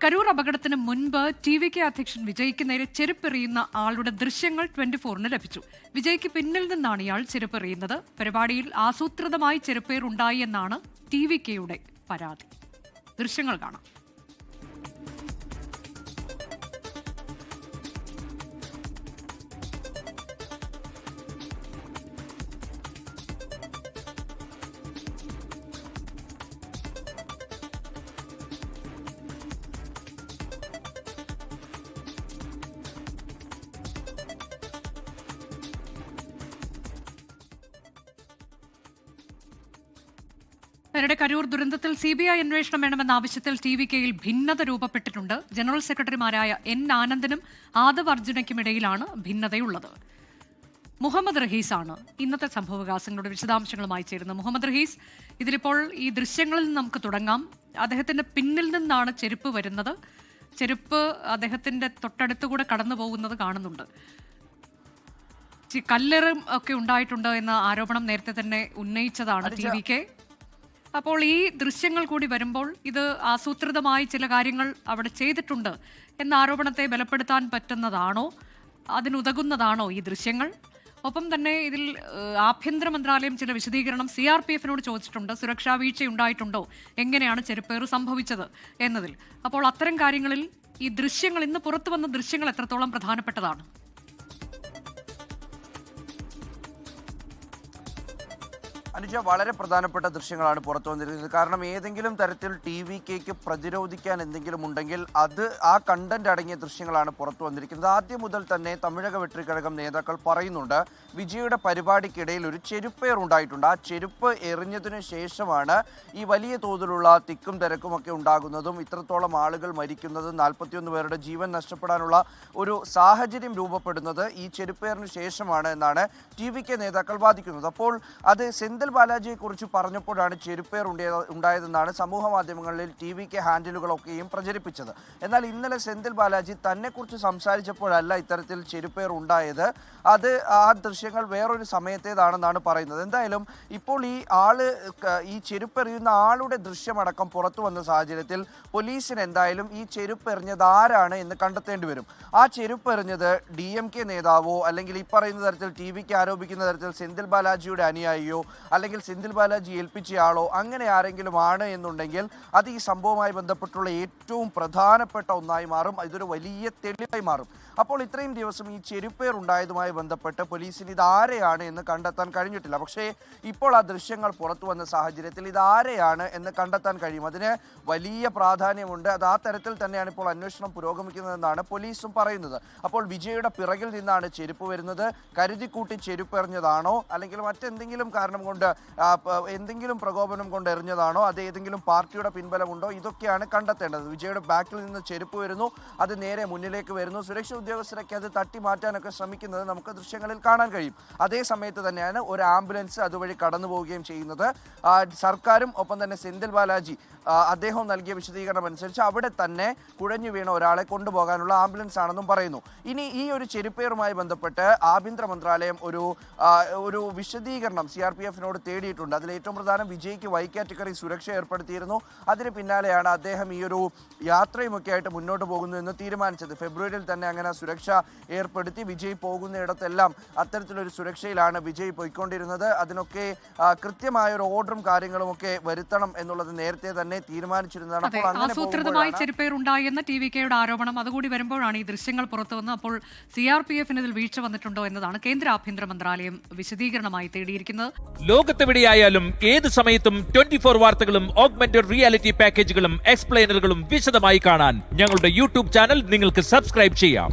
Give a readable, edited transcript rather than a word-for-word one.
കരൂർ അപകടത്തിന് മുൻപ് ടി.വി.കെ അധ്യക്ഷൻ വിജയ്ക്ക് നേരെ ചെരുപ്പെറിയുന്ന ആളുടെ ദൃശ്യങ്ങൾ 24-ന് ലഭിച്ചു. വിജയ്ക്ക് പിന്നിൽ നിന്നാണ് ഇയാൾ ചെരുപ്പെറിയുന്നത്. പരിപാടിയിൽ ആസൂത്രിതമായി ചെരുപ്പേറുണ്ടായി എന്നാണ് ടി.വി.കെയുടെ പരാതി. ദൃശ്യങ്ങൾ കാണാം. അവരുടെ കരൂർ ദുരന്തത്തിൽ CBI അന്വേഷണം വേണമെന്ന ആവശ്യത്തിൽ ടി.വി.കെയിൽ ഭിന്നത രൂപപ്പെട്ടിട്ടുണ്ട്. ജനറൽ സെക്രട്ടറിമാരായ N. ആനന്ദനും ആദവ് അർജുനയ്ക്കുമിടയിലാണ് ഭിന്നതയുള്ളത്. മുഹമ്മദ് റഹീസാണ് ഇന്നത്തെ സംഭവവികാസങ്ങളുടെ വിശദാംശങ്ങളുമായി ചേരുന്നത്. മുഹമ്മദ് റഹീസ്, ഇതിലിപ്പോൾ ഈ ദൃശ്യങ്ങളിൽ നിന്ന് നമുക്ക് തുടങ്ങാം. അദ്ദേഹത്തിന്റെ പിന്നിൽ നിന്നാണ് ചെരുപ്പ് വരുന്നത്. ചെരുപ്പ് അദ്ദേഹത്തിന്റെ തൊട്ടടുത്തുകൂടെ കടന്നു പോകുന്നത് കാണുന്നുണ്ട്. കല്ലെറും ഒക്കെ ഉണ്ടായിട്ടുണ്ട് എന്ന ആരോപണം നേരത്തെ തന്നെ ഉന്നയിച്ചതാണ് ടി.വി.കെ. അപ്പോൾ ഈ ദൃശ്യങ്ങൾ കൂടി വരുമ്പോൾ ഇത് ആസൂത്രിതമായി ചില കാര്യങ്ങൾ അവിടെ ചെയ്തിട്ടുണ്ട് എന്ന ആരോപണത്തെ ബലപ്പെടുത്താൻ പറ്റുന്നതാണോ, അതിനുതകുന്നതാണോ ഈ ദൃശ്യങ്ങൾ? ഒപ്പം തന്നെ ഇതിൽ ആഭ്യന്തര മന്ത്രാലയം ചില വിശദീകരണം CRPF-നോട് ചോദിച്ചിട്ടുണ്ട്. സുരക്ഷാ വീഴ്ചയുണ്ടായിട്ടുണ്ടോ, എങ്ങനെയാണ് ചെരുപ്പേറ് സംഭവിച്ചത് എന്നതിൽ. അപ്പോൾ അത്തരം കാര്യങ്ങളിൽ ഈ ദൃശ്യങ്ങൾ, ഇന്ന് പുറത്തു വന്ന ദൃശ്യങ്ങൾ എത്രത്തോളം പ്രധാനപ്പെട്ടതാണ്? അനുജ, വളരെ പ്രധാനപ്പെട്ട ദൃശ്യങ്ങളാണ് പുറത്തു വന്നിരിക്കുന്നത്. കാരണം ഏതെങ്കിലും തരത്തിൽ ടി.വി.കെക്ക് പ്രതിരോധിക്കാൻ എന്തെങ്കിലും ഉണ്ടെങ്കിൽ അത് ആ കണ്ടന്റ് അടങ്ങിയ ദൃശ്യങ്ങളാണ് പുറത്തു വന്നിരിക്കുന്നത്. ആദ്യം മുതൽ തന്നെ തമിഴക വെട്രിക്കഴകം നേതാക്കൾ പറയുന്നുണ്ട്, വിജയുടെ പരിപാടിക്കിടയിൽ ഒരു ചെരുപ്പേർ ഉണ്ടായിട്ടുണ്ട്. ആ ചെരുപ്പ് എറിഞ്ഞതിനു ശേഷമാണ് ഈ വലിയ തോതിലുള്ള തിക്കും തിരക്കും ഒക്കെ ഉണ്ടാകുന്നതും ഇത്രത്തോളം ആളുകൾ മരിക്കുന്നതും 41 പേരുടെ ജീവൻ നഷ്ടപ്പെടാനുള്ള ഒരു സാഹചര്യം രൂപപ്പെടുന്നത് ഈ ചെരുപ്പേറിന് ശേഷമാണ് എന്നാണ് ടി.വി.കെ നേതാക്കൾ വാദിക്കുന്നത്. അപ്പോൾ അത് സെന്തിൽ ബാലാജിയെ കുറിച്ച് പറഞ്ഞപ്പോഴാണ് ചെരുപ്പേർ ഉണ്ടായതെന്നാണ് സമൂഹ മാധ്യമങ്ങളിൽ ടി.വി.കെ ഹാൻഡിലുകളൊക്കെയും പ്രചരിപ്പിച്ചത്. എന്നാൽ ഇന്നലെ സെന്തിൽ ബാലാജി തന്നെക്കുറിച്ച് സംസാരിച്ചപ്പോഴല്ല ഇത്തരത്തിൽ ചെരുപ്പേർ ഉണ്ടായത്. അത് ആ ദൃശ്യങ്ങൾ വേറൊരു സമയത്തേതാണെന്നാണ് പറയുന്നത്. എന്തായാലും ഇപ്പോൾ ഈ ചെരുപ്പെറിയുന്ന ആളുടെ ദൃശ്യമടക്കം പുറത്തു വന്ന സാഹചര്യത്തിൽ പോലീസിന് എന്തായാലും ഈ ചെരുപ്പെറിഞ്ഞത് ആരാണ് എന്ന് കണ്ടെത്തേണ്ടി വരും. ആ ചെരുപ്പെറിഞ്ഞത് DMK നേതാവോ അല്ലെങ്കിൽ ഈ പറയുന്ന തരത്തിൽ ടി.വി.കെ ആരോപിക്കുന്ന തരത്തിൽ സെന്തിൽ ബാലാജിയുടെ അനുയായിയോ അല്ലെങ്കിൽ സെന്തിൽ ബാലാജി ഏൽപ്പിച്ചയാളോ അങ്ങനെ ആരെങ്കിലും ആണ് എന്നുണ്ടെങ്കിൽ അത് ഈ സംഭവവുമായി ബന്ധപ്പെട്ടുള്ള ഏറ്റവും പ്രധാനപ്പെട്ട ഒന്നായി മാറും. ഇതൊരു വലിയ തെളിവായി മാറും. അപ്പോൾ ഇത്രയും ദിവസം ഈ ചെരുപ്പേർ ഉണ്ടായതുമായി ബന്ധപ്പെട്ട് പോലീസിന് ഇതാരെയാണ് എന്ന് കണ്ടെത്താൻ കഴിഞ്ഞിട്ടില്ല. പക്ഷേ ഇപ്പോൾ ആ ദൃശ്യങ്ങൾ പുറത്തു വന്ന സാഹചര്യത്തിൽ ഇതാരെയാണ് എന്ന് കണ്ടെത്താൻ കഴിയും. അതിന് വലിയ പ്രാധാന്യമുണ്ട്. അത് ആ തരത്തിൽ തന്നെയാണ് ഇപ്പോൾ അന്വേഷണം പുരോഗമിക്കുന്നതെന്നാണ് പോലീസും പറയുന്നത്. അപ്പോൾ വിജയുടെ പിറകിൽ നിന്നാണ് ചെരുപ്പ് വരുന്നത്, കരുതിക്കൂട്ടി ചെരുപ്പെറിഞ്ഞതാണോ അല്ലെങ്കിൽ മറ്റെന്തെങ്കിലും കാരണം കൊണ്ട് എന്തെങ്കിലും പ്രകോപനം കൊണ്ട് എറിഞ്ഞതാണോ, അത് ഏതെങ്കിലും പാർട്ടിയുടെ പിൻബലമുണ്ടോ, ഇതൊക്കെയാണ് കണ്ടെത്തേണ്ടത്. വിജയുടെ ബാക്കിൽ നിന്ന് ചെരുപ്പ് വരുന്നു, അത് നേരെ മുന്നിലേക്ക് വരുന്നു. സുരക്ഷാ ഉദ്യോഗസ്ഥരൊക്കെ അത് തട്ടി മാറ്റാനൊക്കെ ശ്രമിക്കുന്നത് നമുക്ക് ദൃശ്യങ്ങളിൽ കാണാൻ കഴിയും. അതേ സമയത്ത് തന്നെയാണ് ഒരു ആംബുലൻസ് അതുവഴി കടന്നു പോവുകയും ചെയ്യുന്നത്. സർക്കാരും ഒപ്പം തന്നെ സെന്തിൽ ബാലാജി അദ്ദേഹം നൽകിയ വിശദീകരണം അനുസരിച്ച് അവിടെ തന്നെ കുഴഞ്ഞു വീണ ഒരാളെ കൊണ്ടുപോകാനുള്ള ആംബുലൻസ് ആണെന്നും പറയുന്നു. ഇനി ഈ ഒരു ചെരുപ്പേറുമായി ബന്ധപ്പെട്ട് ആഭ്യന്തര മന്ത്രാലയം ഒരു വിശദീകരണം CRPF-നോട് തേടിയിട്ടുണ്ട്. അതിൽ ഏറ്റവും പ്രധാനം വിജയ്ക്ക് Y കാറ്റഗറി സുരക്ഷ ഏർപ്പെടുത്തിയിരുന്നു. അതിന് പിന്നാലെയാണ് അദ്ദേഹം ഈ ഒരു യാത്രയുമൊക്കെ ആയിട്ട് മുന്നോട്ട് പോകുന്നു എന്ന് തീരുമാനിച്ചത്. ഫെബ്രുവരിയിൽ തന്നെ അങ്ങനെ സുരക്ഷ ഏർപ്പെടുത്തി. വിജയ് പോകുന്നിടത്തെല്ലാം അത്തരത്തിലൊരു സുരക്ഷയിലാണ് വിജയ് പോയിക്കൊണ്ടിരുന്നത്. അതിനൊക്കെ കൃത്യമായ ഒരു ഓർഡറും കാര്യങ്ങളും ഒക്കെ വരുത്തണം എന്നുള്ളത് നേരത്തെ തന്നെ തീരുമാനിച്ചിരുന്നതാണ്. ആസൂത്രിതമായി ചെരുപ്പേർ ഉണ്ടായി എന്ന ടി.വി.കെയുടെ ആരോപണം അതുകൂടി വരുമ്പോഴാണ് ഈ ദൃശ്യങ്ങൾ പുറത്തു വന്നത്. അപ്പോൾ CRPF-ന് ഇതിൽ വീഴ്ച വന്നിട്ടുണ്ടോ എന്നതാണ് കേന്ദ്ര ആഭ്യന്തര മന്ത്രാലയം വിശദീകരണമായി തേടിയിരിക്കുന്നത്. ലോകത്തെവിടെയായാലും ഏത് സമയത്തും 24 വാർത്തകളും ഓഗ്മെന്റഡ് റിയാലിറ്റി പാക്കേജുകളും എക്സ്പ്ലെയിനറുകളും വിശദമായി കാണാൻ ഞങ്ങളുടെ YouTube ചാനൽ നിങ്ങൾക്ക് സബ്സ്ക്രൈബ് ചെയ്യാം.